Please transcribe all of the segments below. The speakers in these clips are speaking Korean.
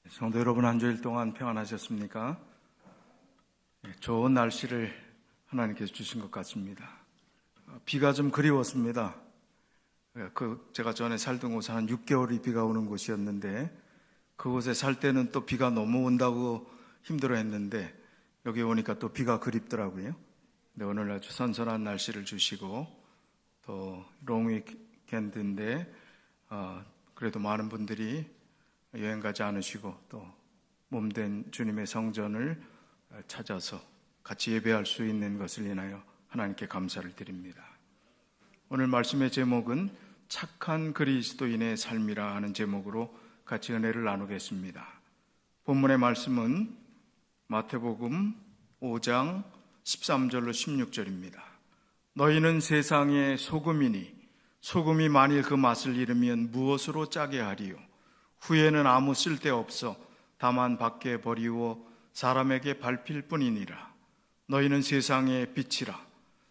성도 여러분, 한 주일 동안 평안하셨습니까? 좋은 날씨를 하나님께서 주신 것 같습니다. 비가 좀 그리웠습니다. 제가 전에 살던 곳은 한 6개월이 비가 오는 곳이었는데, 그곳에 살 때는 또 비가 너무 온다고 힘들어했는데 여기 오니까 또 비가 그립더라고요. 근데 오늘 아주 선선한 날씨를 주시고 또 롱위켄드인데 그래도 많은 분들이 여행 가지 않으시고 또 몸된 주님의 성전을 찾아서 같이 예배할 수 있는 것을 인하여 하나님께 감사를 드립니다. 오늘 말씀의 제목은 착한 그리스도인의 삶이라 하는 제목으로 같이 은혜를 나누겠습니다. 본문의 말씀은 마태복음 5장 13절로 16절입니다. 너희는 세상의 소금이니 소금이 만일 그 맛을 잃으면 무엇으로 짜게 하리요? 후에는 아무 쓸데없어 다만 밖에 버리워 사람에게 밟힐 뿐이니라. 너희는 세상의 빛이라.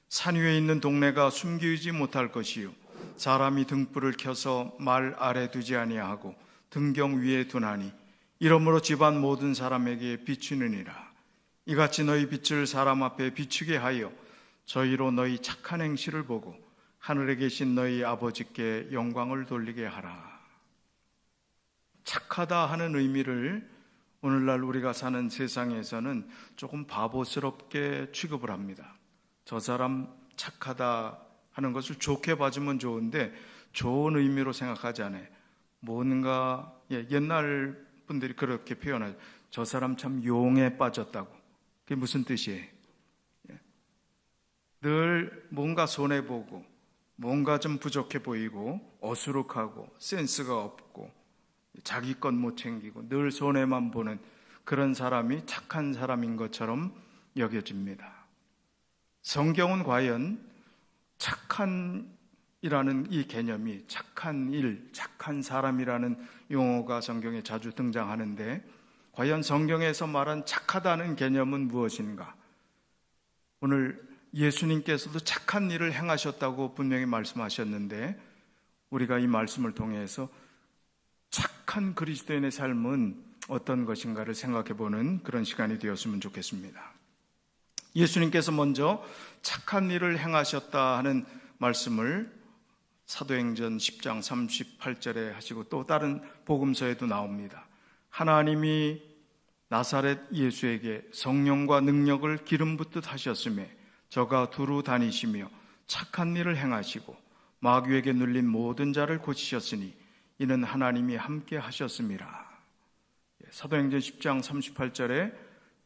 산 위에 있는 동네가 숨기지 못할 것이요 사람이 등불을 켜서 말 아래 두지 아니하고 등경 위에 두나니 이러므로 집안 모든 사람에게 비추느니라. 이같이 너희 빛을 사람 앞에 비추게 하여 저희로 너희 착한 행실을 보고 하늘에 계신 너희 아버지께 영광을 돌리게 하라. 착하다 하는 의미를 오늘날 우리가 사는 세상에서는 조금 바보스럽게 취급을 합니다. 저 사람 착하다 하는 것을 좋게 봐주면 좋은데 좋은 의미로 생각하지 않아요. 뭔가 옛날 분들이 그렇게 표현하죠. 저 사람 참 용에 빠졌다고. 그게 무슨 뜻이에요? 늘 뭔가 손해보고 뭔가 좀 부족해 보이고 어수룩하고 센스가 없고 자기 것 못 챙기고 늘 손해만 보는 그런 사람이 착한 사람인 것처럼 여겨집니다. 성경은 과연 착한이라는 이 개념이 착한 일, 착한 사람이라는 용어가 성경에 자주 등장하는데 과연 성경에서 말한 착하다는 개념은 무엇인가? 오늘 예수님께서도 착한 일을 행하셨다고 분명히 말씀하셨는데 우리가 이 말씀을 통해서 착한 그리스도인의 삶은 어떤 것인가를 생각해보는 그런 시간이 되었으면 좋겠습니다. 예수님께서 먼저 착한 일을 행하셨다 하는 말씀을 사도행전 10장 38절에 하시고 또 다른 복음서에도 나옵니다. 하나님이 나사렛 예수에게 성령과 능력을 기름 붓듯 하셨으며 저가 두루 다니시며 착한 일을 행하시고 마귀에게 눌린 모든 자를 고치셨으니 이는 하나님이 함께 하셨습니다. 사도행전 10장 38절에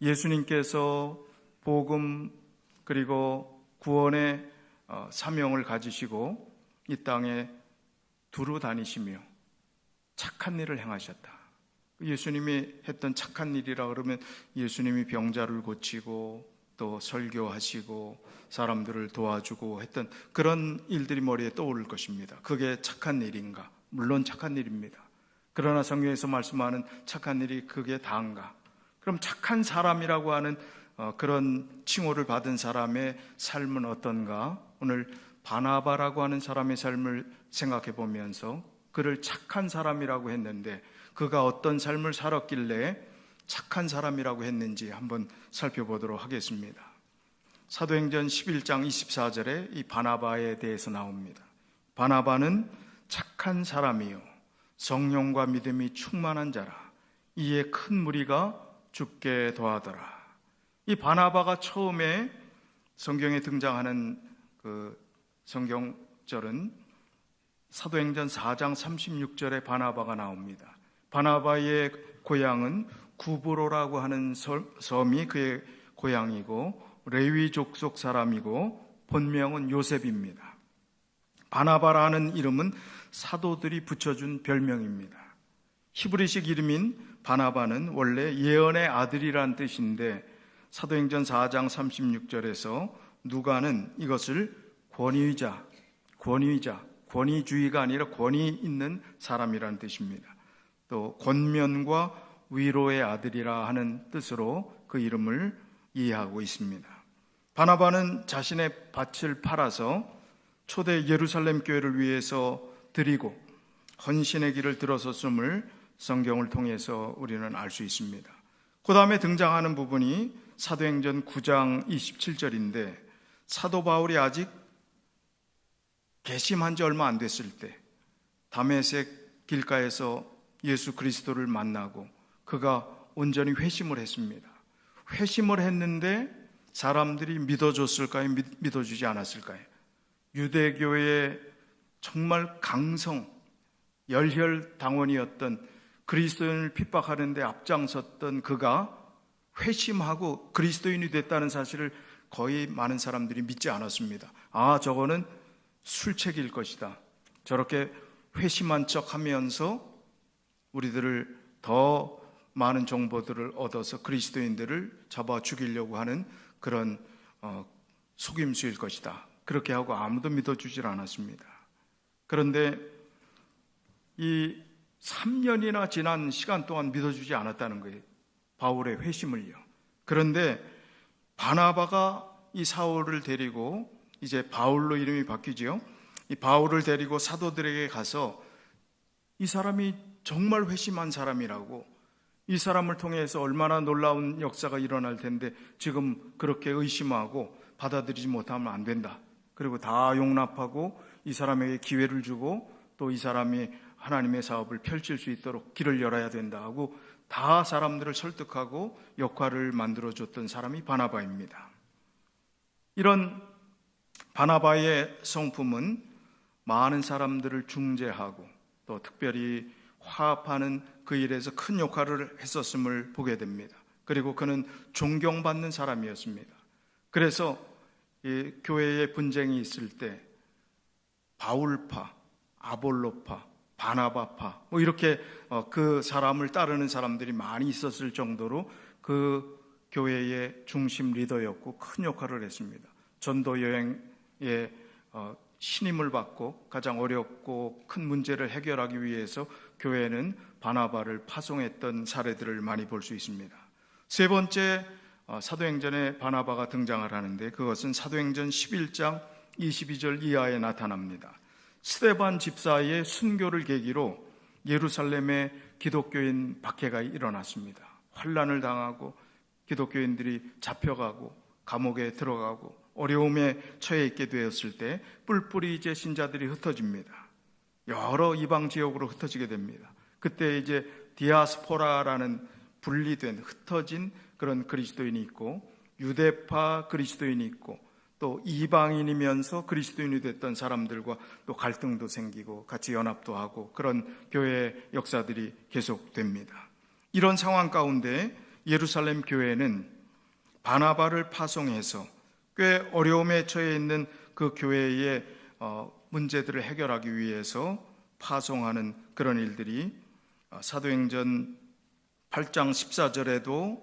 예수님께서 복음 그리고 구원의 사명을 가지시고 이 땅에 두루 다니시며 착한 일을 행하셨다. 예수님이 했던 착한 일이라 그러면 예수님이 병자를 고치고 또 설교하시고 사람들을 도와주고 했던 그런 일들이 머리에 떠오를 것입니다. 그게 착한 일인가? 물론 착한 일입니다. 그러나 성경에서 말씀하는 착한 일이 그게 다인가? 그럼 착한 사람이라고 하는 그런 칭호를 받은 사람의 삶은 어떤가? 오늘 바나바라고 하는 사람의 삶을 생각해 보면서 그를 착한 사람이라고 했는데 그가 어떤 삶을 살았길래 착한 사람이라고 했는지 한번 살펴보도록 하겠습니다. 사도행전 11장 24절에 이 바나바에 대해서 나옵니다. 바나바는 착한 사람이요 성령과 믿음이 충만한 자라. 이에 큰 무리가 죽게 더하더라. 이 바나바가 처음에 성경에 등장하는 그 성경절은 사도행전 4장 36절에 바나바가 나옵니다. 바나바의 고향은 구브로라고 하는 섬이 그의 고향이고 레위 족속 사람이고 본명은 요셉입니다. 바나바라는 이름은 사도들이 붙여준 별명입니다. 히브리식 이름인 바나바는 원래 예언의 아들이란 뜻인데 사도행전 4장 36절에서 누가는 이것을 권위주의가 아니라 권위 있는 사람이라는 뜻입니다. 또 권면과 위로의 아들이라 하는 뜻으로 그 이름을 이해하고 있습니다. 바나바는 자신의 밭을 팔아서 초대 예루살렘 교회를 위해서 드리고 헌신의 길을 들어섰음을 성경을 통해서 우리는 알 수 있습니다. 그 다음에 등장하는 부분이 사도행전 9장 27절인데 사도 바울이 아직 개심한 지 얼마 안 됐을 때 다메섹 길가에서 예수 그리스도를 만나고 그가 온전히 회심을 했습니다. 회심을 했는데 사람들이 믿어줬을까요? 믿어주지 않았을까요? 유대교의 정말 강성 열혈당원이었던 그리스도인을 핍박하는 데 앞장섰던 그가 회심하고 그리스도인이 됐다는 사실을 거의 많은 사람들이 믿지 않았습니다. 아, 저거는 술책일 것이다. 저렇게 회심한 척 하면서 우리들을 더 많은 정보들을 얻어서 그리스도인들을 잡아 죽이려고 하는 그런 속임수일 것이다. 그렇게 하고 아무도 믿어주질 않았습니다. 그런데 이 3년이나 지난 시간 동안 믿어주지 않았다는 거예요. 바울의 회심을요. 그런데 바나바가 이 사울을 데리고 이제 바울로 이름이 바뀌지요. 이 바울을 데리고 사도들에게 가서 이 사람이 정말 회심한 사람이라고, 이 사람을 통해서 얼마나 놀라운 역사가 일어날 텐데 지금 그렇게 의심하고 받아들이지 못하면 안 된다. 그리고 다 용납하고 이 사람에게 기회를 주고 또 이 사람이 하나님의 사업을 펼칠 수 있도록 길을 열어야 된다 하고 다 사람들을 설득하고 역할을 만들어줬던 사람이 바나바입니다. 이런 바나바의 성품은 많은 사람들을 중재하고 또 특별히 화합하는 그 일에서 큰 역할을 했었음을 보게 됩니다. 그리고 그는 존경받는 사람이었습니다. 그래서 이 교회에 분쟁이 있을 때 바울파, 아볼로파, 바나바파 이렇게 그 사람을 따르는 사람들이 많이 있었을 정도로 그 교회의 중심 리더였고 큰 역할을 했습니다. 전도 여행에 신임을 받고 가장 어렵고 큰 문제를 해결하기 위해서 교회는 바나바를 파송했던 사례들을 많이 볼 수 있습니다. 세 번째, 사도행전에 바나바가 등장을 하는데 그것은 사도행전 11장 22절 이하에 나타납니다. 스데반 집사의 순교를 계기로 예루살렘에 기독교인 박해가 일어났습니다. 환난을 당하고 기독교인들이 잡혀가고 감옥에 들어가고 어려움에 처해 있게 되었을 때 뿔뿔이 이제 신자들이 흩어집니다. 여러 이방 지역으로 흩어지게 됩니다. 그때 이제 디아스포라라는 분리된 흩어진 그런 그리스도인이 있고 유대파 그리스도인이 있고 또 이방인이면서 그리스도인이 됐던 사람들과 또 갈등도 생기고 같이 연합도 하고 그런 교회의 역사들이 계속됩니다. 이런 상황 가운데 예루살렘 교회는 바나바를 파송해서 꽤 어려움에 처해 있는 그 교회의 문제들을 해결하기 위해서 파송하는 그런 일들이 사도행전 8장 14절에도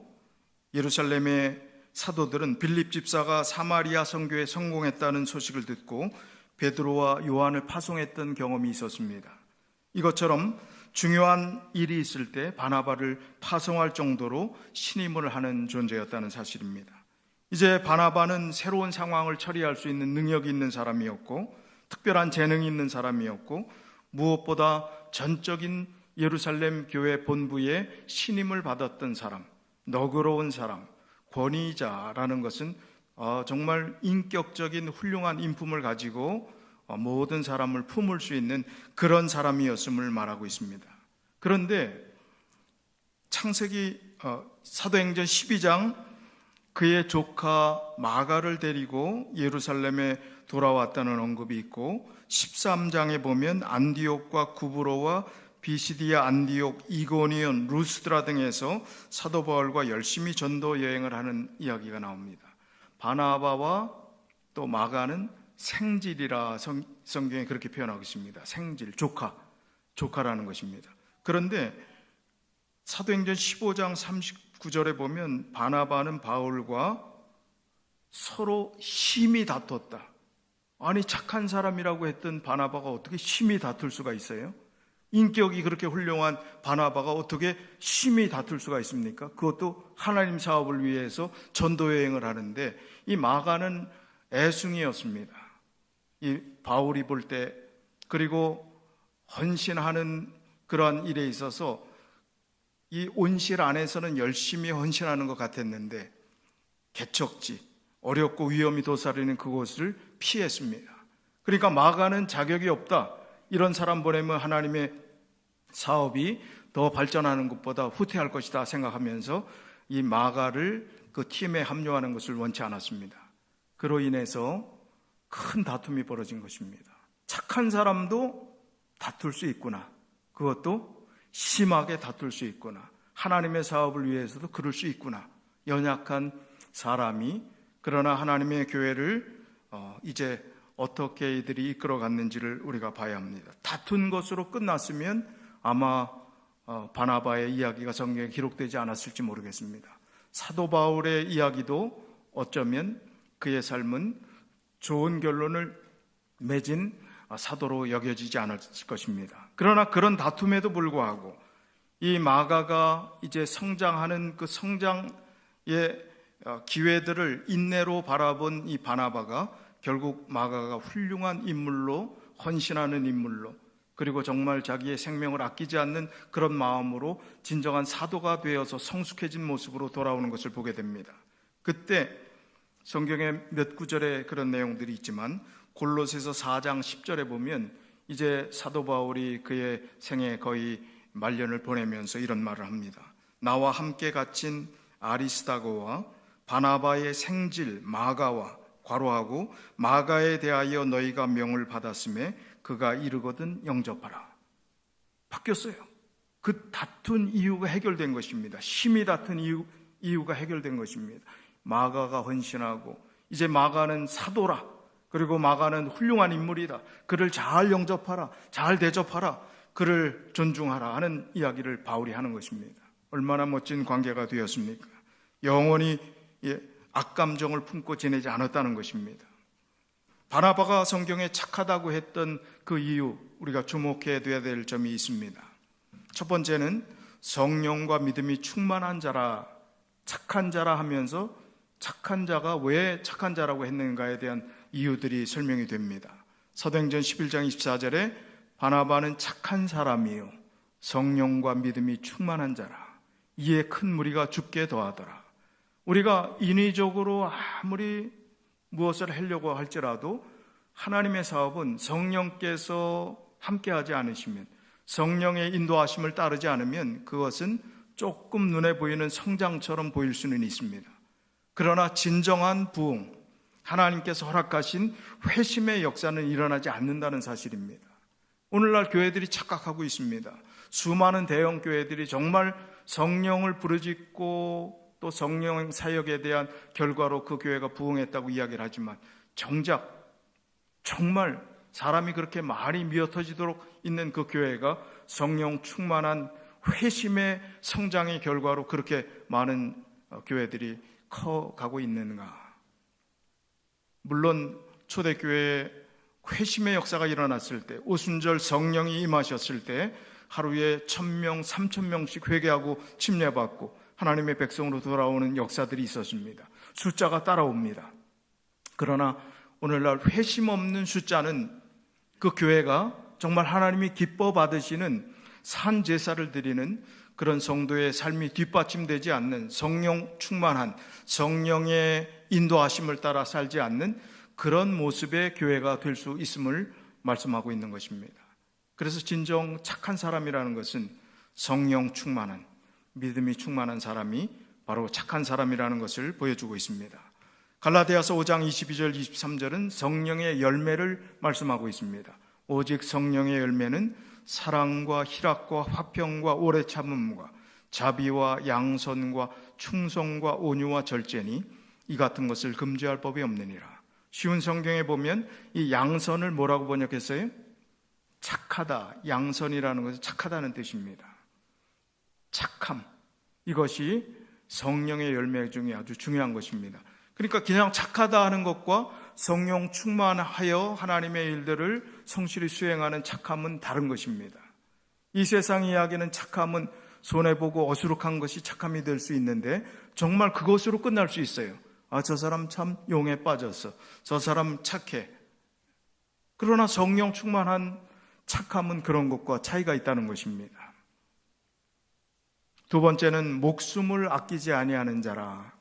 예루살렘의 사도들은 빌립 집사가 사마리아 선교에 성공했다는 소식을 듣고 베드로와 요한을 파송했던 경험이 있었습니다. 이것처럼 중요한 일이 있을 때 바나바를 파송할 정도로 신임을 하는 존재였다는 사실입니다. 이제 바나바는 새로운 상황을 처리할 수 있는 능력이 있는 사람이었고 특별한 재능이 있는 사람이었고 무엇보다 전적인 예루살렘 교회 본부에 신임을 받았던 사람, 너그러운 사람, 권위자라는 것은 정말 인격적인 훌륭한 인품을 가지고 모든 사람을 품을 수 있는 그런 사람이었음을 말하고 있습니다. 그런데 창세기 사도행전 12장 그의 조카 마가를 데리고 예루살렘에 돌아왔다는 언급이 있고 13장에 보면 안디옥과 구브로와 비시디아, 안디옥, 이고니온, 루스드라 등에서 사도 바울과 열심히 전도 여행을 하는 이야기가 나옵니다. 바나바와 또 마가는 생질이라 성경에 그렇게 표현하고 있습니다. 생질, 조카라는 것입니다. 그런데 사도행전 15장 39절에 보면 바나바는 바울과 서로 심히 다퉜다. 아니 착한 사람이라고 했던 바나바가 어떻게 심히 다툴 수가 있어요? 인격이 그렇게 훌륭한 바나바가 어떻게 심히 다툴 수가 있습니까? 그것도 하나님 사업을 위해서 전도 여행을 하는데 이 마가는 애숭이었습니다. 이 바울이 볼 때 그리고 헌신하는 그러한 일에 있어서 이 온실 안에서는 열심히 헌신하는 것 같았는데 개척지, 어렵고 위험이 도사리는 그곳을 피했습니다. 그러니까 마가는 자격이 없다, 이런 사람 보내면 하나님의 사업이 더 발전하는 것보다 후퇴할 것이다 생각하면서 이 마가를 그 팀에 합류하는 것을 원치 않았습니다. 그로 인해서 큰 다툼이 벌어진 것입니다. 착한 사람도 다툴 수 있구나, 그것도 심하게 다툴 수 있구나, 하나님의 사업을 위해서도 그럴 수 있구나. 연약한 사람이, 그러나 하나님의 교회를 이제 어떻게 이들이 이끌어갔는지를 우리가 봐야 합니다. 다툰 것으로 끝났으면 아마 바나바의 이야기가 성경에 기록되지 않았을지 모르겠습니다. 사도 바울의 이야기도 어쩌면 그의 삶은 좋은 결론을 맺은 사도로 여겨지지 않았을 것입니다. 그러나 그런 다툼에도 불구하고 이 마가가 이제 성장하는 그 성장의 기회들을 인내로 바라본 이 바나바가 결국 마가가 훌륭한 인물로, 헌신하는 인물로, 그리고 정말 자기의 생명을 아끼지 않는 그런 마음으로 진정한 사도가 되어서 성숙해진 모습으로 돌아오는 것을 보게 됩니다. 그때 성경에 몇 구절에 그런 내용들이 있지만 골로새서 4장 10절에 보면 이제 사도 바울이 그의 생애 거의 말년을 보내면서 이런 말을 합니다. 나와 함께 갇힌 아리스다고와 바나바의 생질 마가와 괄호하고 마가에 대하여 너희가 명을 받았음에 그가 이르거든 영접하라. 바뀌었어요. 그 다툰 이유가 해결된 것입니다. 심히 다툰 이유가 해결된 것입니다. 마가가 헌신하고 이제 마가는 사도라, 그리고 마가는 훌륭한 인물이다, 그를 잘 영접하라, 잘 대접하라, 그를 존중하라 하는 이야기를 바울이 하는 것입니다. 얼마나 멋진 관계가 되었습니까? 영원히 악감정을 품고 지내지 않았다는 것입니다. 바나바가 성경에 착하다고 했던 그 이유, 우리가 주목해야 될 점이 있습니다. 첫 번째는 성령과 믿음이 충만한 자라, 착한 자라 하면서 착한 자가 왜 착한 자라고 했는가에 대한 이유들이 설명이 됩니다. 사도행전 11장 24절에 바나바는 착한 사람이요 성령과 믿음이 충만한 자라, 이에 큰 무리가 죽게 더하더라. 우리가 인위적으로 아무리 무엇을 하려고 할지라도 하나님의 사업은 성령께서 함께하지 않으시면, 성령의 인도하심을 따르지 않으면 그것은 조금 눈에 보이는 성장처럼 보일 수는 있습니다. 그러나 진정한 부흥, 하나님께서 허락하신 회심의 역사는 일어나지 않는다는 사실입니다. 오늘날 교회들이 착각하고 있습니다. 수많은 대형 교회들이 정말 성령을 부르짖고 또 성령 사역에 대한 결과로 그 교회가 부흥했다고 이야기를 하지만 정작 정말 사람이 그렇게 많이 미어터지도록 있는 그 교회가 성령 충만한 회심의 성장의 결과로 그렇게 많은 교회들이 커가고 있는가? 물론 초대교회에 회심의 역사가 일어났을 때, 오순절 성령이 임하셨을 때 하루에 1,000명, 3,000명씩 회개하고 침례받고 하나님의 백성으로 돌아오는 역사들이 있었습니다. 숫자가 따라옵니다. 그러나 오늘날 회심 없는 숫자는 그 교회가 정말 하나님이 기뻐 받으시는 산 제사를 드리는 그런 성도의 삶이 뒷받침되지 않는, 성령 충만한, 성령의 인도하심을 따라 살지 않는 그런 모습의 교회가 될 수 있음을 말씀하고 있는 것입니다. 그래서 진정 착한 사람이라는 것은 성령 충만한, 믿음이 충만한 사람이 바로 착한 사람이라는 것을 보여주고 있습니다. 갈라디아서 5장 22절 23절은 성령의 열매를 말씀하고 있습니다. 오직 성령의 열매는 사랑과 희락과 화평과 오래 참음과 자비와 양선과 충성과 온유와 절제니 이 같은 것을 금지할 법이 없느니라. 쉬운 성경에 보면 이 양선을 뭐라고 번역했어요? 착하다. 양선이라는 것은 착하다는 뜻입니다. 착함, 이것이 성령의 열매 중에 아주 중요한 것입니다. 그러니까 그냥 착하다 하는 것과 성령 충만하여 하나님의 일들을 성실히 수행하는 착함은 다른 것입니다. 이 세상 이야기는 착함은 손해보고 어수룩한 것이 착함이 될 수 있는데 정말 그것으로 끝날 수 있어요. 아, 저 사람 참 용에 빠졌어, 저 사람 착해. 그러나 성령 충만한 착함은 그런 것과 차이가 있다는 것입니다. 두 번째는 목숨을 아끼지 아니하는 자라.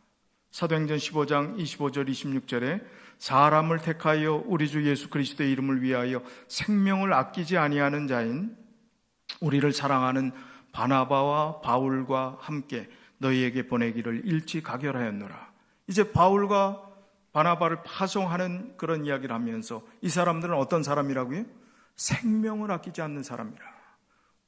사도행전 15장 25절 26절에 사람을 택하여 우리 주 예수 그리스도의 이름을 위하여 생명을 아끼지 아니하는 자인 우리를 사랑하는 바나바와 바울과 함께 너희에게 보내기를 일찍 가결하였노라. 이제 바울과 바나바를 파송하는 그런 이야기를 하면서 이 사람들은 어떤 사람이라고요? 생명을 아끼지 않는 사람이라.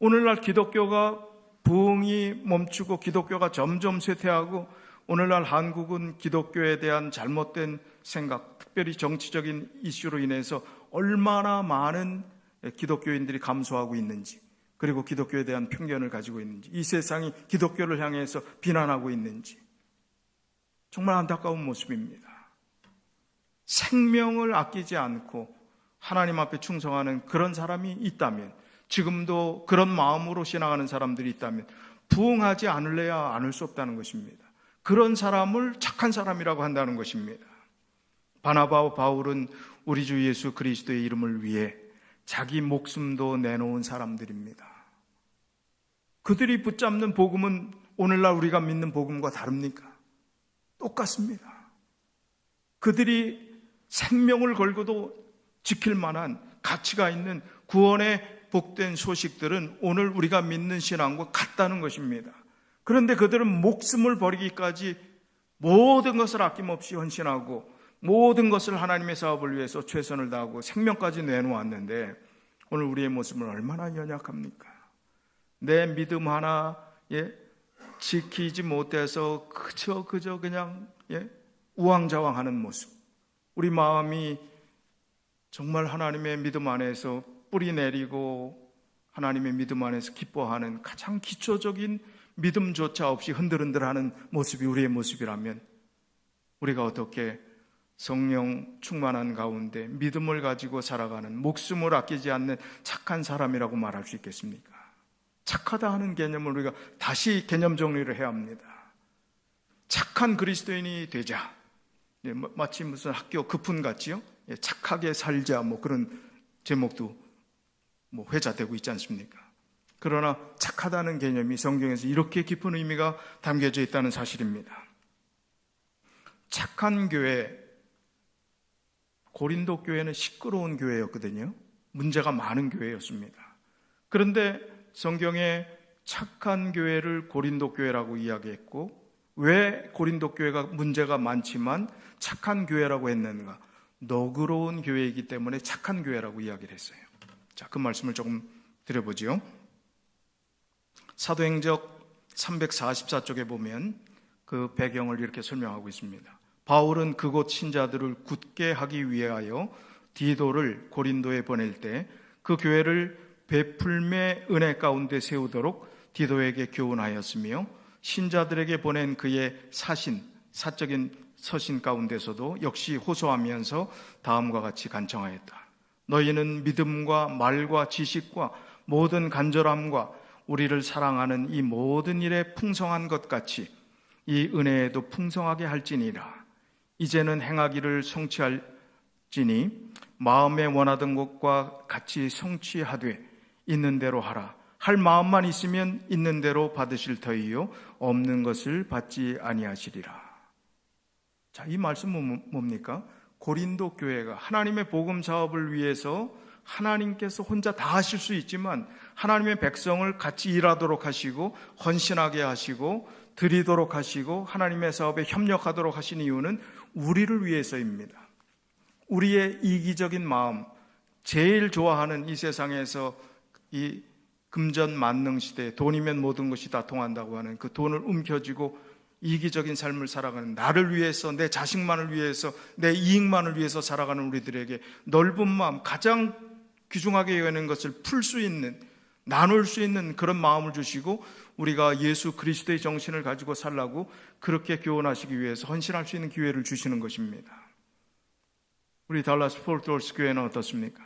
오늘날 기독교가 부흥이 멈추고 기독교가 점점 쇠퇴하고 오늘날 한국은 기독교에 대한 잘못된 생각, 특별히 정치적인 이슈로 인해서 얼마나 많은 기독교인들이 감소하고 있는지, 그리고 기독교에 대한 편견을 가지고 있는지, 이 세상이 기독교를 향해서 비난하고 있는지 정말 안타까운 모습입니다. 생명을 아끼지 않고 하나님 앞에 충성하는 그런 사람이 있다면, 지금도 그런 마음으로 신앙하는 사람들이 있다면 부흥하지 않을래야 않을 수 없다는 것입니다. 그런 사람을 착한 사람이라고 한다는 것입니다. 바나바와 바울은 우리 주 예수 그리스도의 이름을 위해 자기 목숨도 내놓은 사람들입니다. 그들이 붙잡는 복음은 오늘날 우리가 믿는 복음과 다릅니까? 똑같습니다. 그들이 생명을 걸고도 지킬 만한 가치가 있는 구원의 복된 소식들은 오늘 우리가 믿는 신앙과 같다는 것입니다. 그런데 그들은 목숨을 버리기까지 모든 것을 아낌없이 헌신하고 모든 것을 하나님의 사업을 위해서 최선을 다하고 생명까지 내놓았는데 오늘 우리의 모습은 얼마나 연약합니까? 내 믿음 하나에 지키지 못해서 그저 그냥 우왕좌왕하는 모습, 우리 마음이 정말 하나님의 믿음 안에서 뿌리 내리고 하나님의 믿음 안에서 기뻐하는 가장 기초적인 믿음조차 없이 흔들흔들하는 모습이 우리의 모습이라면 우리가 어떻게 성령 충만한 가운데 믿음을 가지고 살아가는, 목숨을 아끼지 않는 착한 사람이라고 말할 수 있겠습니까? 착하다 하는 개념을 우리가 다시 개념 정리를 해야 합니다. 착한 그리스도인이 되자. 마치 무슨 학교 급훈 같지요? 착하게 살자, 그런 제목도 회자되고 있지 않습니까? 그러나 착하다는 개념이 성경에서 이렇게 깊은 의미가 담겨져 있다는 사실입니다. 착한 교회, 고린도 교회는 시끄러운 교회였거든요. 문제가 많은 교회였습니다. 그런데 성경에 착한 교회를 고린도 교회라고 이야기했고, 왜 고린도 교회가 문제가 많지만 착한 교회라고 했는가? 너그러운 교회이기 때문에 착한 교회라고 이야기를 했어요. 자, 그 말씀을 조금 드려보지요. 사도행전 344쪽에 보면 그 배경을 이렇게 설명하고 있습니다. 바울은 그곳 신자들을 굳게 하기 위하여 디도를 고린도에 보낼 때 그 교회를 베풀매 은혜 가운데 세우도록 디도에게 교훈하였으며 신자들에게 보낸 그의 사적인 서신 가운데서도 역시 호소하면서 다음과 같이 간청하였다. 너희는 믿음과 말과 지식과 모든 간절함과 우리를 사랑하는 이 모든 일에 풍성한 것 같이 이 은혜에도 풍성하게 할지니라. 이제는 행하기를 성취할지니 마음에 원하던 것과 같이 성취하되 있는 대로 하라. 할 마음만 있으면 있는 대로 받으실 터이요 없는 것을 받지 아니하시리라. 자, 이 말씀은 뭡니까? 고린도 교회가 하나님의 복음 사업을 위해서 하나님께서 혼자 다 하실 수 있지만 하나님의 백성을 같이 일하도록 하시고 헌신하게 하시고 드리도록 하시고 하나님의 사업에 협력하도록 하신 이유는 우리를 위해서입니다. 우리의 이기적인 마음, 제일 좋아하는 이 세상에서 이 금전 만능 시대에 돈이면 모든 것이 다 통한다고 하는 그 돈을 움켜쥐고 이기적인 삶을 살아가는, 나를 위해서, 내 자식만을 위해서, 내 이익만을 위해서 살아가는 우리들에게 넓은 마음, 가장 귀중하게 여기는 것을 풀 수 있는, 나눌 수 있는 그런 마음을 주시고 우리가 예수 그리스도의 정신을 가지고 살라고 그렇게 교훈하시기 위해서 헌신할 수 있는 기회를 주시는 것입니다. 우리 달라스 포르트월스 교회는 어떻습니까?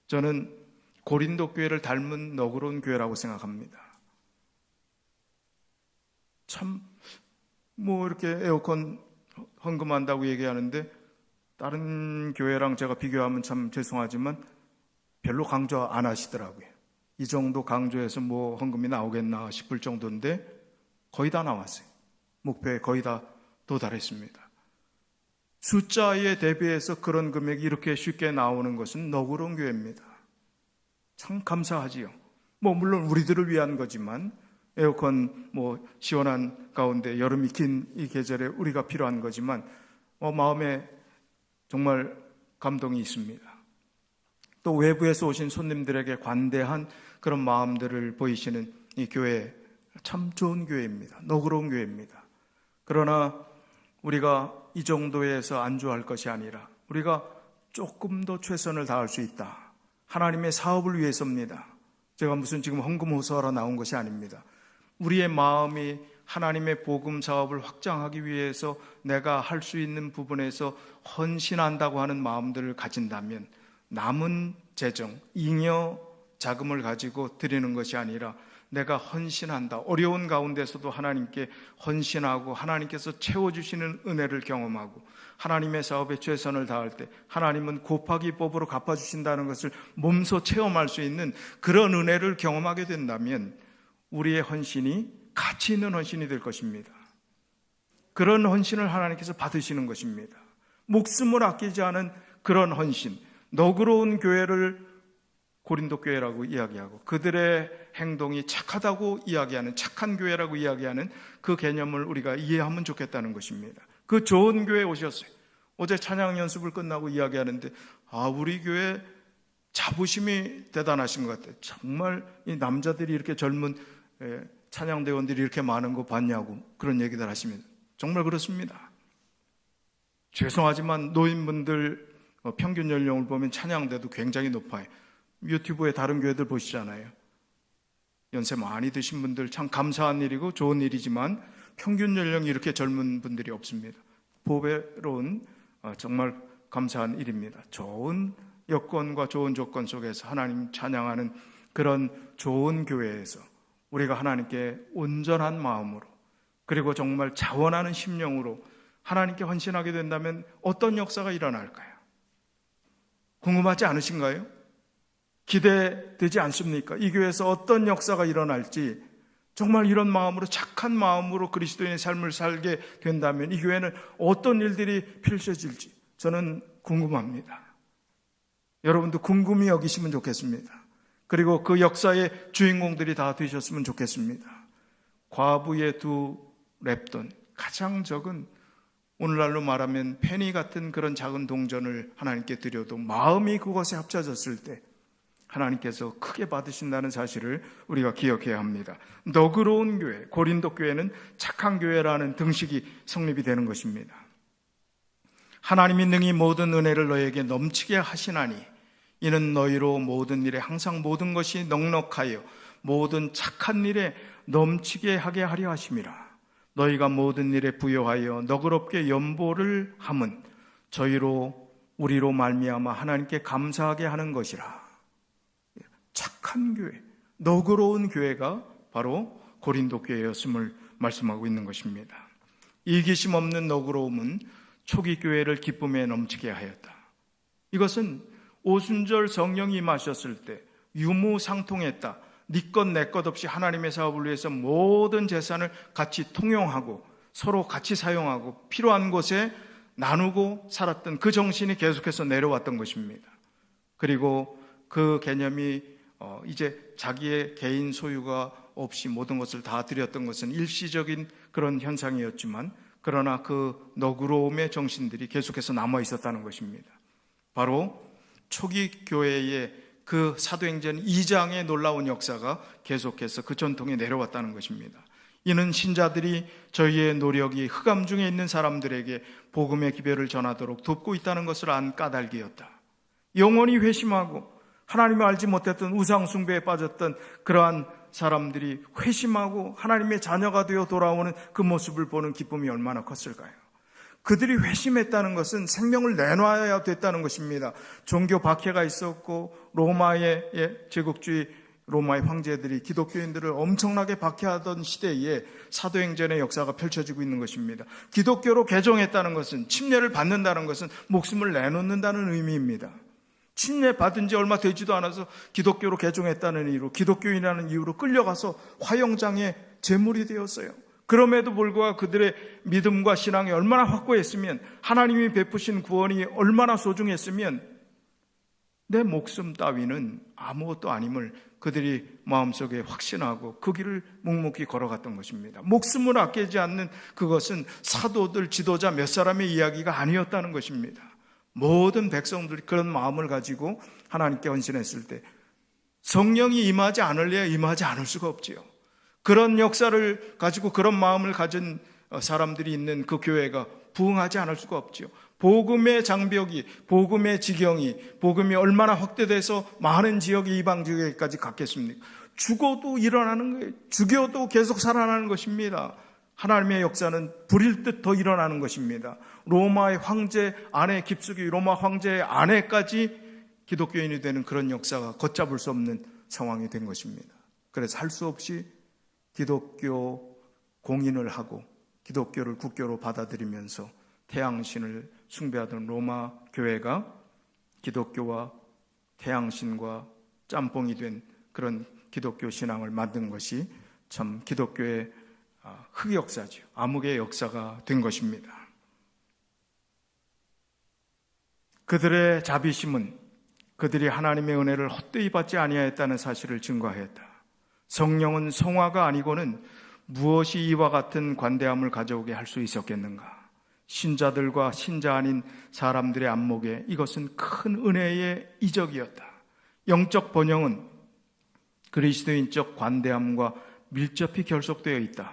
저는 고린도 교회를 닮은 너그러운 교회라고 생각합니다. 참 이렇게 에어컨 헌금한다고 얘기하는데 다른 교회랑 제가 비교하면 참 죄송하지만 별로 강조 안 하시더라고요. 이 정도 강조해서 헌금이 나오겠나 싶을 정도인데 거의 다 나왔어요. 목표에 거의 다 도달했습니다. 숫자에 대비해서 그런 금액이 이렇게 쉽게 나오는 것은 너그러운 교회입니다. 참 감사하지요. 물론 우리들을 위한 거지만 에어컨 시원한 가운데 여름이 긴 이 계절에 우리가 필요한 거지만 마음에 정말 감동이 있습니다. 또 외부에서 오신 손님들에게 관대한 그런 마음들을 보이시는 이 교회, 참 좋은 교회입니다. 너그러운 교회입니다. 그러나 우리가 이 정도에서 안주할 것이 아니라 우리가 조금 더 최선을 다할 수 있다. 하나님의 사업을 위해서입니다. 제가 무슨 지금 헌금호소하러 나온 것이 아닙니다. 우리의 마음이 하나님의 복음 사업을 확장하기 위해서 내가 할 수 있는 부분에서 헌신한다고 하는 마음들을 가진다면 남은 재정, 잉여 자금을 가지고 드리는 것이 아니라 내가 헌신한다. 어려운 가운데서도 하나님께 헌신하고 하나님께서 채워주시는 은혜를 경험하고 하나님의 사업에 최선을 다할 때 하나님은 곱하기 법으로 갚아주신다는 것을 몸소 체험할 수 있는 그런 은혜를 경험하게 된다면 우리의 헌신이 가치 있는 헌신이 될 것입니다. 그런 헌신을 하나님께서 받으시는 것입니다. 목숨을 아끼지 않은 그런 헌신, 너그러운 교회를 고린도 교회라고 이야기하고 그들의 행동이 착하다고 이야기하는 착한 교회라고 이야기하는 그 개념을 우리가 이해하면 좋겠다는 것입니다. 그 좋은 교회에 오셨어요. 어제 찬양 연습을 끝나고 이야기하는데 우리 교회 자부심이 대단하신 것 같아요. 정말 이 남자들이 이렇게 젊은 찬양대원들이 이렇게 많은 거 봤냐고 그런 얘기들 하시면 정말 그렇습니다. 죄송하지만 노인분들 평균 연령을 보면 찬양대도 굉장히 높아요. 유튜브에 다른 교회들 보시잖아요. 연세 많이 드신 분들 참 감사한 일이고 좋은 일이지만 평균 연령이 이렇게 젊은 분들이 없습니다. 보배로운 정말 감사한 일입니다. 좋은 여건과 좋은 조건 속에서 하나님 찬양하는 그런 좋은 교회에서 우리가 하나님께 온전한 마음으로 그리고 정말 자원하는 심령으로 하나님께 헌신하게 된다면 어떤 역사가 일어날까요? 궁금하지 않으신가요? 기대되지 않습니까? 이 교회에서 어떤 역사가 일어날지 정말 이런 마음으로 착한 마음으로 그리스도인의 삶을 살게 된다면 이 교회는 어떤 일들이 펼쳐질지 저는 궁금합니다. 여러분도 궁금히 여기시면 좋겠습니다. 그리고 그 역사의 주인공들이 다 되셨으면 좋겠습니다. 과부의 두 랩돈, 가장 적은 오늘날로 말하면 페니 같은 그런 작은 동전을 하나님께 드려도 마음이 그것에 합쳐졌을 때 하나님께서 크게 받으신다는 사실을 우리가 기억해야 합니다. 너그러운 교회, 고린도 교회는 착한 교회라는 등식이 성립이 되는 것입니다. 하나님이 능히 모든 은혜를 너에게 넘치게 하시나니 이는 너희로 모든 일에 항상 모든 것이 넉넉하여 모든 착한 일에 넘치게 하게 하려 하심이라. 너희가 모든 일에 부여하여 너그럽게 연보를 함은 저희로 우리로 말미암아 하나님께 감사하게 하는 것이라. 착한 교회, 너그러운 교회가 바로 고린도 교회였음을 말씀하고 있는 것입니다. 이기심 없는 너그러움은 초기 교회를 기쁨에 넘치게 하였다. 이것은 오순절 성령이 임하셨을 때 유무상통했다. 네 것 내 것 없이 하나님의 사업을 위해서 모든 재산을 같이 통용하고 서로 같이 사용하고 필요한 곳에 나누고 살았던 그 정신이 계속해서 내려왔던 것입니다. 그리고 그 개념이 이제 자기의 개인 소유가 없이 모든 것을 다 드렸던 것은 일시적인 그런 현상이었지만 그러나 그 너그러움의 정신들이 계속해서 남아 있었다는 것입니다. 바로 초기 교회의 그 사도행전 2장의 놀라운 역사가 계속해서 그 전통에 내려왔다는 것입니다. 이는 신자들이 저희의 노력이 흑암 중에 있는 사람들에게 복음의 기별을 전하도록 돕고 있다는 것을 안 까닭이었다. 영원히 회심하고 하나님을 알지 못했던 우상 숭배에 빠졌던 그러한 사람들이 회심하고 하나님의 자녀가 되어 돌아오는 그 모습을 보는 기쁨이 얼마나 컸을까요? 그들이 회심했다는 것은 생명을 내놔야 됐다는 것입니다. 종교 박해가 있었고 로마의 제국주의 로마의 황제들이 기독교인들을 엄청나게 박해하던 시대에 사도행전의 역사가 펼쳐지고 있는 것입니다. 기독교로 개종했다는 것은 침례를 받는다는 것은 목숨을 내놓는다는 의미입니다. 침례 받은 지 얼마 되지도 않아서 기독교로 개종했다는 이유로 기독교인이라는 이유로 끌려가서 화영장에 제물이 되었어요. 그럼에도 불구하고 그들의 믿음과 신앙이 얼마나 확고했으면, 하나님이 베푸신 구원이 얼마나 소중했으면 내 목숨 따위는 아무것도 아님을 그들이 마음속에 확신하고 그 길을 묵묵히 걸어갔던 것입니다. 목숨을 아끼지 않는 그것은 사도들, 지도자 몇 사람의 이야기가 아니었다는 것입니다. 모든 백성들이 그런 마음을 가지고 하나님께 헌신했을 때 성령이 임하지 않을래야 임하지 않을 수가 없지요. 그런 역사를 가지고 그런 마음을 가진 사람들이 있는 그 교회가 부흥하지 않을 수가 없지요. 복음의 장벽이, 복음의 지경이, 복음이 얼마나 확대돼서 많은 지역이 이방 지역에까지 갔겠습니까? 죽어도 일어나는 거예요. 죽여도 계속 살아나는 것입니다. 하나님의 역사는 불일 듯 더 일어나는 것입니다. 로마의 황제 아내 깊숙이, 로마 황제의 아내까지 기독교인이 되는 그런 역사가 걷잡을 수 없는 상황이 된 것입니다. 그래서 할 수 없이 기독교 공인을 하고 기독교를 국교로 받아들이면서 태양신을 숭배하던 로마 교회가 기독교와 태양신과 짬뽕이 된 그런 기독교 신앙을 만든 것이 참 기독교의 흑역사죠. 암흑의 역사가 된 것입니다. 그들의 자비심은 그들이 하나님의 은혜를 헛되이 받지 아니하였다는 사실을 증거하였다. 성령은 성화가 아니고는 무엇이 이와 같은 관대함을 가져오게 할 수 있었겠는가? 신자들과 신자 아닌 사람들의 안목에 이것은 큰 은혜의 이적이었다. 영적 번영은 그리스도인적 관대함과 밀접히 결속되어 있다.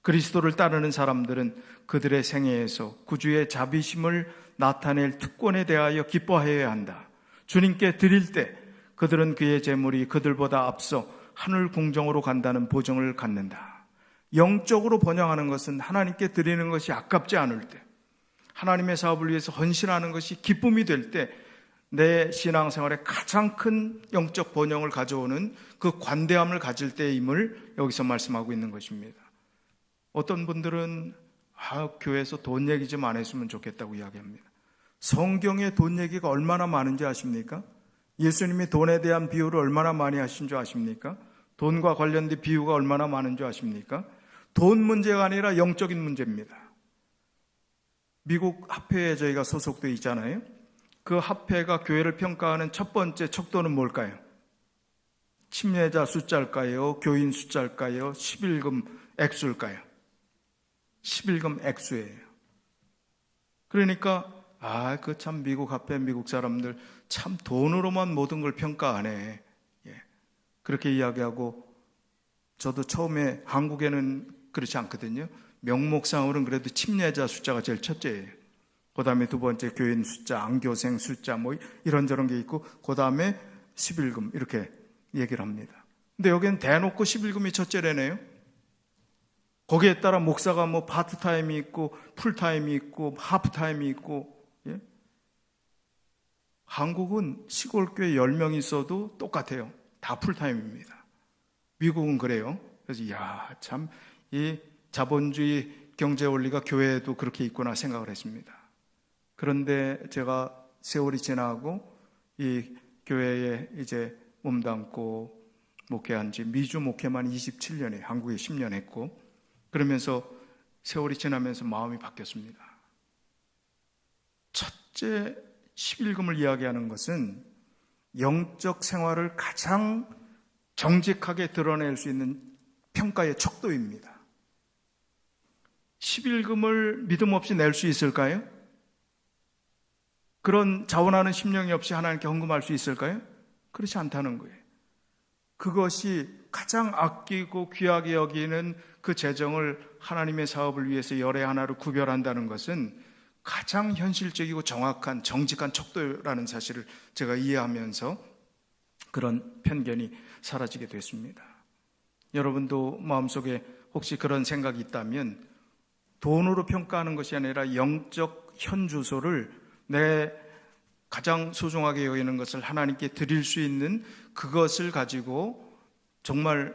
그리스도를 따르는 사람들은 그들의 생애에서 구주의 자비심을 나타낼 특권에 대하여 기뻐해야 한다. 주님께 드릴 때 그들은 그의 재물이 그들보다 앞서 하늘 궁정으로 간다는 보증을 갖는다. 영적으로 번영하는 것은 하나님께 드리는 것이 아깝지 않을 때, 하나님의 사업을 위해서 헌신하는 것이 기쁨이 될 때, 내 신앙생활에 가장 큰 영적 번영을 가져오는 그 관대함을 가질 때임을 여기서 말씀하고 있는 것입니다. 어떤 분들은 교회에서 돈 얘기 좀 안 했으면 좋겠다고 이야기합니다. 성경에 돈 얘기가 얼마나 많은지 아십니까? 예수님이 돈에 대한 비유를 얼마나 많이 하신 줄 아십니까? 돈과 관련된 비유가 얼마나 많은 줄 아십니까? 돈 문제가 아니라 영적인 문제입니다. 미국 합회에 저희가 소속되어 있잖아요. 그 합회가 교회를 평가하는 첫 번째 척도는 뭘까요? 침례자 숫자일까요? 교인 숫자일까요? 11금 액수일까요? 11금 액수예요. 그러니까 그 참 미국 합회, 미국 사람들 참 돈으로만 모든 걸 평가하네. 그렇게 이야기하고, 저도 처음에 한국에는 그렇지 않거든요. 명목상으로는 그래도 침례자 숫자가 제일 첫째예요. 그 다음에 두 번째 교인 숫자, 안교생 숫자 뭐 이런저런 게 있고, 그 다음에 11금 이렇게 얘기를 합니다. 근데 여기는 대놓고 11금이 첫째래네요. 거기에 따라 목사가 뭐 파트타임이 있고 풀타임이 있고 하프타임이 있고. 한국은 시골교회 10명 있어도 똑같아요. 다 풀타임입니다. 미국은 그래요. 그래서 참 이 자본주의 경제 원리가 교회에도 그렇게 있구나 생각을 했습니다. 그런데 제가 세월이 지나고 이 교회에 이제 몸담고 목회한 지, 미주 목회만 27년에 한국에 10년 했고, 그러면서 세월이 지나면서 마음이 바뀌었습니다. 첫째 11금을 이야기하는 것은 영적 생활을 가장 정직하게 드러낼 수 있는 평가의 척도입니다. 11금을 믿음 없이 낼 수 있을까요? 그런 자원하는 심령이 없이 하나님께 헌금할 수 있을까요? 그렇지 않다는 거예요. 그것이 가장 아끼고 귀하게 여기는 그 재정을 하나님의 사업을 위해서 열의 하나로 구별한다는 것은 가장 현실적이고 정확한 정직한 척도라는 사실을 제가 이해하면서 그런 편견이 사라지게 됐습니다. 여러분도 마음속에 혹시 그런 생각이 있다면 돈으로 평가하는 것이 아니라 영적 현주소를, 내 가장 소중하게 여기는 것을 하나님께 드릴 수 있는 그것을 가지고 정말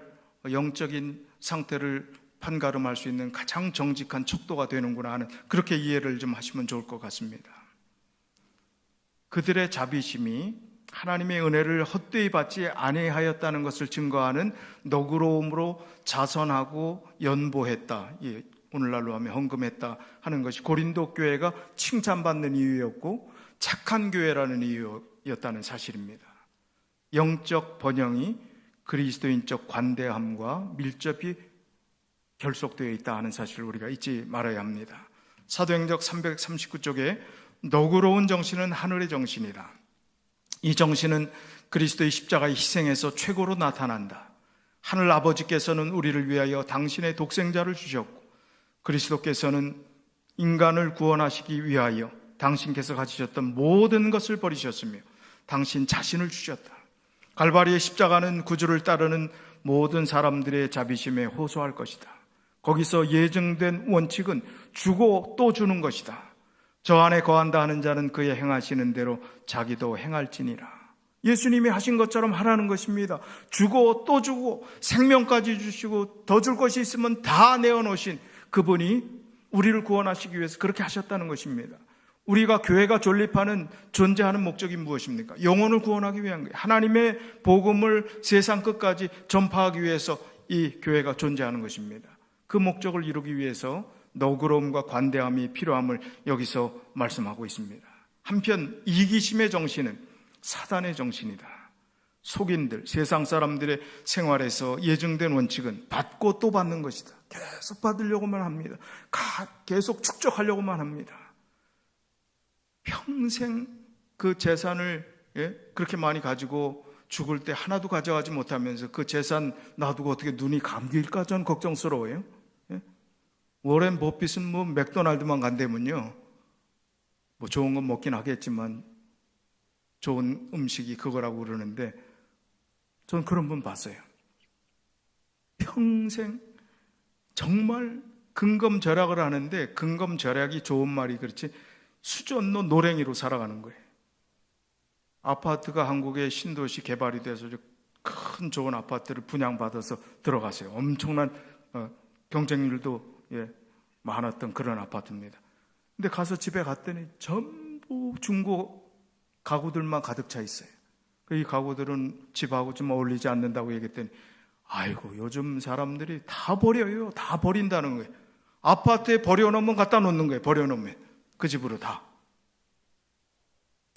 영적인 상태를 판가름할 수 있는 가장 정직한 척도가 되는구나 하는, 그렇게 이해를 좀 하시면 좋을 것 같습니다. 그들의 자비심이 하나님의 은혜를 헛되이 받지 아니하였다는 것을 증거하는 너그러움으로 자선하고 연보했다. 오늘날로 하면 헌금했다 하는 것이 고린도 교회가 칭찬받는 이유였고 착한 교회라는 이유였다는 사실입니다. 영적 번영이 그리스도인적 관대함과 밀접히 결속되어 있다 하는 사실을 우리가 잊지 말아야 합니다. 사도행적 339쪽에 너그러운 정신은 하늘의 정신이다. 이 정신은 그리스도의 십자가의 희생에서 최고로 나타난다. 하늘 아버지께서는 우리를 위하여 당신의 독생자를 주셨고 그리스도께서는 인간을 구원하시기 위하여 당신께서 가지셨던 모든 것을 버리셨으며 당신 자신을 주셨다. 갈바리의 십자가는 구주를 따르는 모든 사람들의 자비심에 호소할 것이다. 거기서 예정된 원칙은 주고 또 주는 것이다. 저 안에 거한다 하는 자는 그의 행하시는 대로 자기도 행할지니라. 예수님이 하신 것처럼 하라는 것입니다. 주고 또 주고 생명까지 주시고 더 줄 것이 있으면 다 내어놓으신 그분이 우리를 구원하시기 위해서 그렇게 하셨다는 것입니다. 우리가 교회가 존립하는 존재하는 목적이 무엇입니까? 영혼을 구원하기 위한 거예요. 하나님의 복음을 세상 끝까지 전파하기 위해서 이 교회가 존재하는 것입니다. 그 목적을 이루기 위해서 너그러움과 관대함이 필요함을 여기서 말씀하고 있습니다. 한편 이기심의 정신은 사단의 정신이다. 속인들, 세상 사람들의 생활에서 예정된 원칙은 받고 또 받는 것이다. 계속 받으려고만 합니다. 계속 축적하려고만 합니다. 평생 그 재산을 그렇게 많이 가지고 죽을 때 하나도 가져가지 못하면서 그 재산 놔두고 어떻게 눈이 감길까 전 걱정스러워요. 워렌 버핏은 뭐 맥도날드만 간다면요, 뭐 좋은 건 먹긴 하겠지만 좋은 음식이 그거라고 그러는데 전 그런 분 봤어요. 평생 정말 근검절약을 하는데 근검절약이 좋은 말이 그렇지 수전노 노랭이로 살아가는 거예요. 아파트가 한국의 신도시 개발이 돼서 큰 좋은 아파트를 분양받아서 들어가세요. 엄청난 경쟁률도 많았던 그런 아파트입니다. 근데 가서 집에 갔더니 전부 중고 가구들만 가득 차 있어요. 이 가구들은 집하고 좀 어울리지 않는다고 얘기했더니 아이고 요즘 사람들이 다 버려요. 다 버린다는 거예요. 아파트에 버려놓으면 갖다 놓는 거예요. 버려놓으면 그 집으로 다.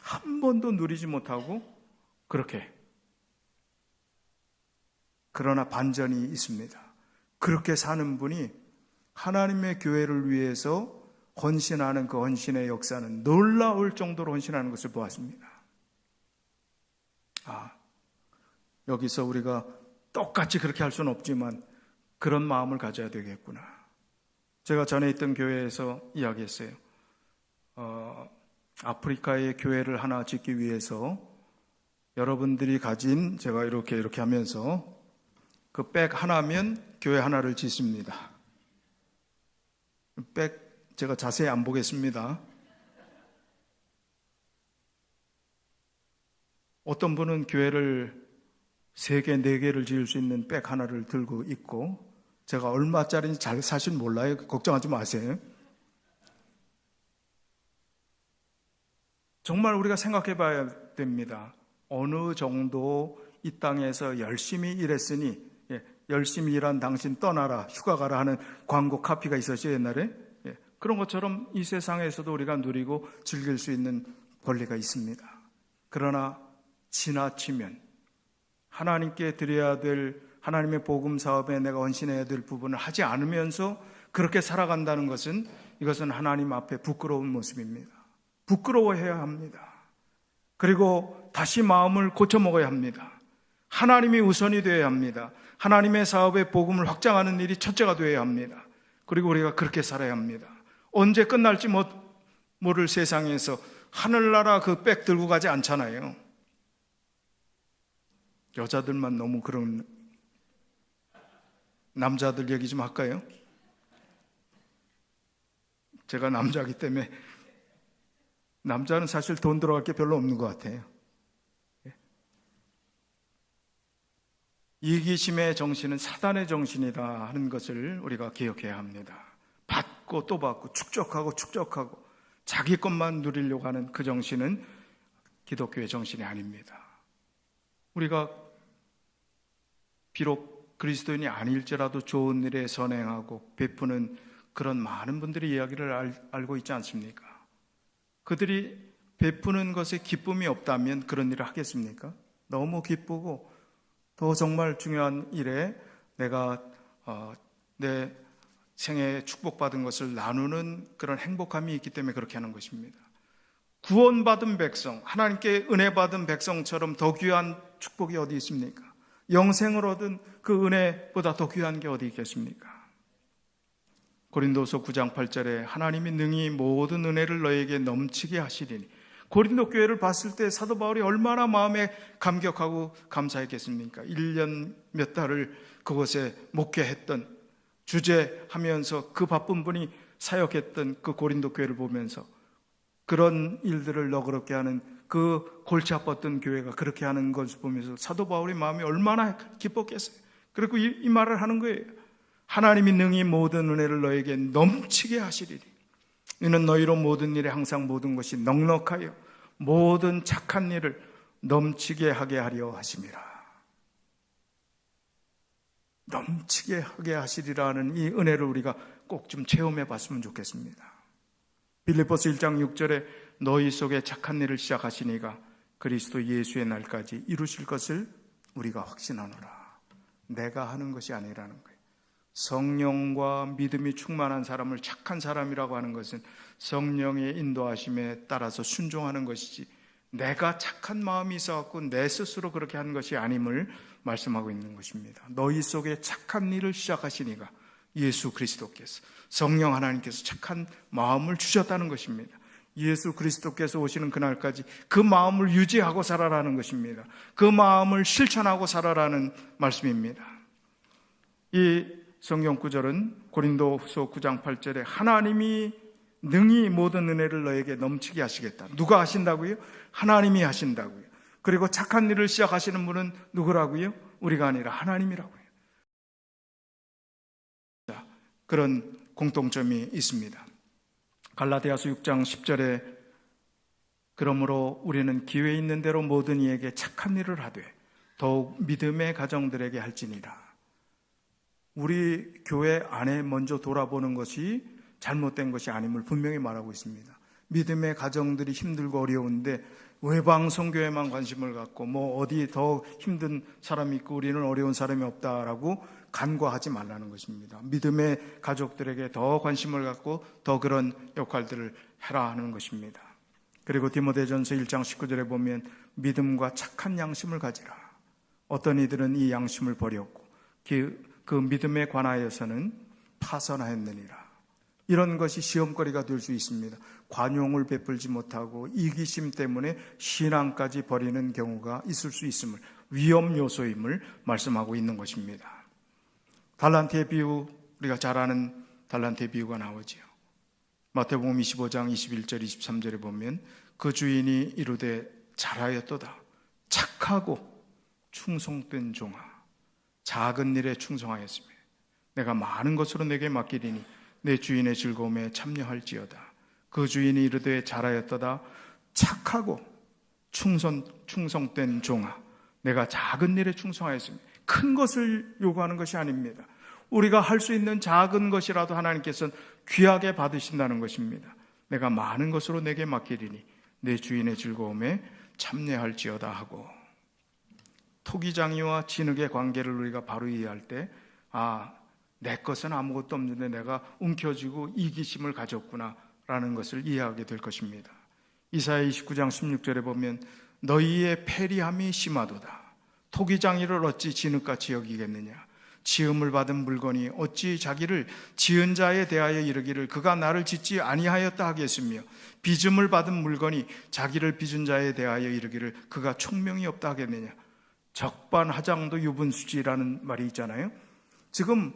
한 번도 누리지 못하고 그렇게. 그러나 반전이 있습니다. 그렇게 사는 분이 하나님의 교회를 위해서 헌신하는 그 헌신의 역사는 놀라울 정도로 헌신하는 것을 보았습니다. 여기서 우리가 똑같이 그렇게 할 수는 없지만 그런 마음을 가져야 되겠구나. 제가 전에 있던 교회에서 이야기했어요. 아프리카의 교회를 하나 짓기 위해서 여러분들이 가진, 제가 이렇게 하면서 그 백 하나면 교회 하나를 짓습니다. 백 제가 자세히 안 보겠습니다. 어떤 분은 교회를 3개, 4개를 지을 수 있는 백 하나를 들고 있고, 제가 얼마짜리인지 사실 몰라요. 걱정하지 마세요. 정말 우리가 생각해 봐야 됩니다. 어느 정도 이 땅에서 열심히 일했으니 열심히 일한 당신 떠나라, 휴가 가라 하는 광고 카피가 있었죠, 옛날에. 그런 것처럼 이 세상에서도 우리가 누리고 즐길 수 있는 권리가 있습니다. 그러나 지나치면 하나님께 드려야 될 하나님의 복음 사업에 내가 헌신해야 될 부분을 하지 않으면서 그렇게 살아간다는 것은 이것은 하나님 앞에 부끄러운 모습입니다. 부끄러워해야 합니다. 그리고 다시 마음을 고쳐먹어야 합니다. 하나님이 우선이 되어야 합니다. 하나님의 사업의 복음을 확장하는 일이 첫째가 되어야 합니다. 그리고 우리가 그렇게 살아야 합니다. 언제 끝날지 모를 세상에서 하늘나라 그 백 들고 가지 않잖아요. 여자들만 너무 그런, 남자들 얘기 좀 할까요? 제가 남자이기 때문에 남자는 사실 돈 들어갈 게 별로 없는 것 같아요. 이기심의 정신은 사단의 정신이다 하는 것을 우리가 기억해야 합니다. 받고 또 받고 축적하고 자기 것만 누리려고 하는 그 정신은 기독교의 정신이 아닙니다. 우리가 비록 그리스도인이 아닐지라도 좋은 일에 선행하고 베푸는 그런 많은 분들의 이야기를 알고 있지 않습니까? 그들이 베푸는 것에 기쁨이 없다면 그런 일을 하겠습니까? 너무 기쁘고 더 정말 중요한 일에 내가 내 생애에 축복받은 것을 나누는 그런 행복함이 있기 때문에 그렇게 하는 것입니다. 구원받은 백성, 하나님께 은혜받은 백성처럼 더 귀한 축복이 어디 있습니까? 영생을 얻은 그 은혜보다 더 귀한 게 어디 있겠습니까? 고린도서 9장 8절에 하나님이 능히 모든 은혜를 너에게 넘치게 하시리니, 고린도 교회를 봤을 때 사도 바울이 얼마나 마음에 감격하고 감사했겠습니까? 1년 몇 달을 그곳에 목회했던, 주재하면서 그 바쁜 분이 사역했던 그 고린도 교회를 보면서 그런 일들을 너그럽게 하는 그 골치 아팠던 교회가 그렇게 하는 것을 보면서 사도 바울의 마음이 얼마나 기뻤겠어요. 그리고 이 말을 하는 거예요. 하나님이 능히 모든 은혜를 너에게 넘치게 하시리니 이는 너희로 모든 일에 항상 모든 것이 넉넉하여 모든 착한 일을 넘치게 하게 하려 하심이라. 넘치게 하게 하시리라는 이 은혜를 우리가 꼭 좀 체험해 봤으면 좋겠습니다. 빌립보서 1장 6절에 너희 속에 착한 일을 시작하시니가 그리스도 예수의 날까지 이루실 것을 우리가 확신하노라. 내가 하는 것이 아니라는 거예요. 성령과 믿음이 충만한 사람을 착한 사람이라고 하는 것은 성령의 인도하심에 따라서 순종하는 것이지, 내가 착한 마음이 있어갖고 내 스스로 그렇게 하는 것이 아님을 말씀하고 있는 것입니다. 너희 속에 착한 일을 시작하시니가 예수 그리스도께서, 성령 하나님께서 착한 마음을 주셨다는 것입니다. 예수 그리스도께서 오시는 그날까지 그 마음을 유지하고 살아라는 것입니다. 그 마음을 실천하고 살아라는 말씀입니다. 이 성경 구절은 고린도후서 9장 8절에 하나님이 능히 모든 은혜를 너에게 넘치게 하시겠다. 누가 하신다고요? 하나님이 하신다고요. 그리고 착한 일을 시작하시는 분은 누구라고요? 우리가 아니라 하나님이라고요. 그런 공통점이 있습니다. 갈라디아서 6장 10절에 그러므로 우리는 기회 있는 대로 모든 이에게 착한 일을 하되 더욱 믿음의 가정들에게 할지니라. 우리 교회 안에 먼저 돌아보는 것이 잘못된 것이 아님을 분명히 말하고 있습니다. 믿음의 가정들이 힘들고 어려운데 외방 선교에만 관심을 갖고 어디 더 힘든 사람이 있고 우리는 어려운 사람이 없다라고 간과하지 말라는 것입니다. 믿음의 가족들에게 더 관심을 갖고 더 그런 역할들을 해라 하는 것입니다. 그리고 디모데전서 1장 19절에 보면 믿음과 착한 양심을 가지라. 어떤 이들은 이 양심을 버렸고 그 믿음에 관하여서는 파선하였느니라. 이런 것이 시험거리가 될 수 있습니다. 관용을 베풀지 못하고 이기심 때문에 신앙까지 버리는 경우가 있을 수 있음을, 위험 요소임을 말씀하고 있는 것입니다. 달란트의 비유, 우리가 잘 아는 달란트의 비유가 나오지요. 마태복음 25장 21절 23절에 보면 그 주인이 이르되 잘하였도다. 착하고 충성된 종아, 작은 일에 충성하였으며 내가 많은 것으로 내게 맡기리니 내 주인의 즐거움에 참여할지어다. 그 주인이 이르되 잘하였도다. 착하고 충성된 종아, 내가 작은 일에 충성하였으며, 큰 것을 요구하는 것이 아닙니다. 우리가 할 수 있는 작은 것이라도 하나님께서는 귀하게 받으신다는 것입니다. 내가 많은 것으로 내게 맡기리니 내 주인의 즐거움에 참여할지어다 하고, 토기장이와 진흙의 관계를 우리가 바로 이해할 때, 내 것은 아무것도 없는데 내가 움켜쥐고 이기심을 가졌구나 라는 것을 이해하게 될 것입니다. 이사야 29장 16절에 보면 너희의 패리함이 심하도다. 토기장이를 어찌 진흙같이 여기겠느냐. 지음을 받은 물건이 어찌 자기를 지은 자에 대하여 이르기를 그가 나를 짓지 아니하였다 하겠으며, 빚음을 받은 물건이 자기를 빚은 자에 대하여 이르기를 그가 총명이 없다 하겠느냐. 적반하장도 유분수지라는 말이 있잖아요. 지금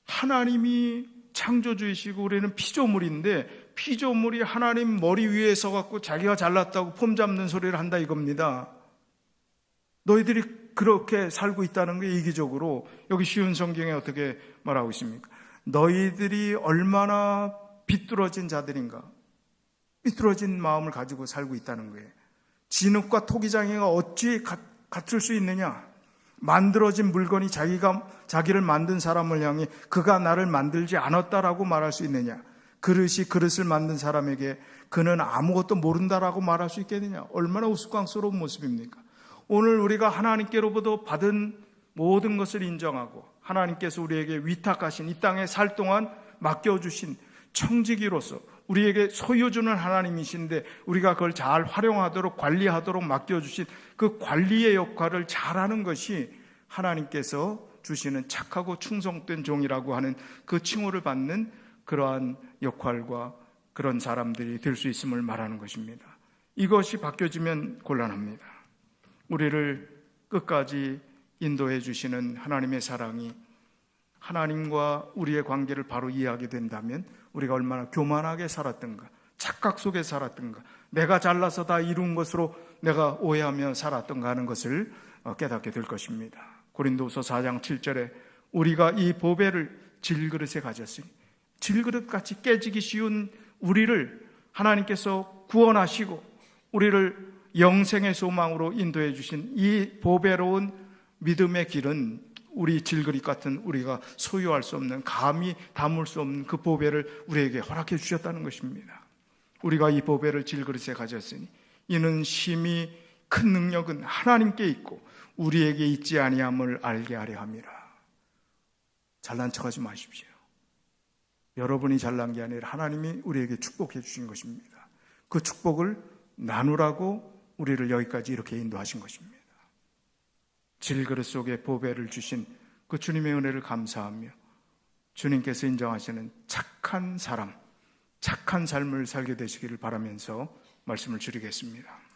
하나님이 창조주이시고 우리는 피조물인데, 피조물이 하나님 머리 위에 서갖고 자기가 잘났다고 폼 잡는 소리를 한다 이겁니다. 너희들이 그렇게 살고 있다는 게 이기적으로, 여기 쉬운 성경에 어떻게 말하고 있습니까? 너희들이 얼마나 비뚤어진 자들인가, 비뚤어진 마음을 가지고 살고 있다는 거예요. 진흙과 토기장애가 어찌 같을 수 있느냐? 만들어진 물건이 자기를 만든 사람을 향해 그가 나를 만들지 않았다라고 말할 수 있느냐? 그릇이 그릇을 만든 사람에게 그는 아무것도 모른다라고 말할 수 있겠느냐? 얼마나 우스꽝스러운 모습입니까? 오늘 우리가 하나님께로부터 받은 모든 것을 인정하고 하나님께서 우리에게 위탁하신 이 땅에 살 동안 맡겨주신 청지기로서 우리에게 소유 주는 하나님이신데 우리가 그걸 잘 활용하도록 관리하도록 맡겨주신 그 관리의 역할을 잘하는 것이 하나님께서 주시는 착하고 충성된 종이라고 하는 그 칭호를 받는 그러한 역할과 그런 사람들이 될 수 있음을 말하는 것입니다. 이것이 바뀌어지면 곤란합니다. 우리를 끝까지 인도해 주시는 하나님의 사랑이 하나님과 우리의 관계를 바로 이해하게 된다면 우리가 얼마나 교만하게 살았던가, 착각 속에 살았던가, 내가 잘나서 다 이룬 것으로 내가 오해하며 살았던가 하는 것을 깨닫게 될 것입니다. 고린도후서 4장 7절에 우리가 이 보배를 질그릇에 가졌으니, 질그릇같이 깨지기 쉬운 우리를 하나님께서 구원하시고 우리를 영생의 소망으로 인도해 주신 이 보배로운 믿음의 길은 우리 질그릇 같은 우리가 소유할 수 없는, 감히 담을 수 없는 그 보배를 우리에게 허락해 주셨다는 것입니다. 우리가 이 보배를 질그릇에 가졌으니 이는 심히 큰 능력은 하나님께 있고 우리에게 있지 아니함을 알게 하려 함이라. 잘난 척하지 마십시오. 여러분이 잘난 게 아니라 하나님이 우리에게 축복해 주신 것입니다. 그 축복을 나누라고 우리를 여기까지 이렇게 인도하신 것입니다. 질그릇 속에 보배를 주신 그 주님의 은혜를 감사하며 주님께서 인정하시는 착한 사람, 착한 삶을 살게 되시기를 바라면서 말씀을 줄이겠습니다.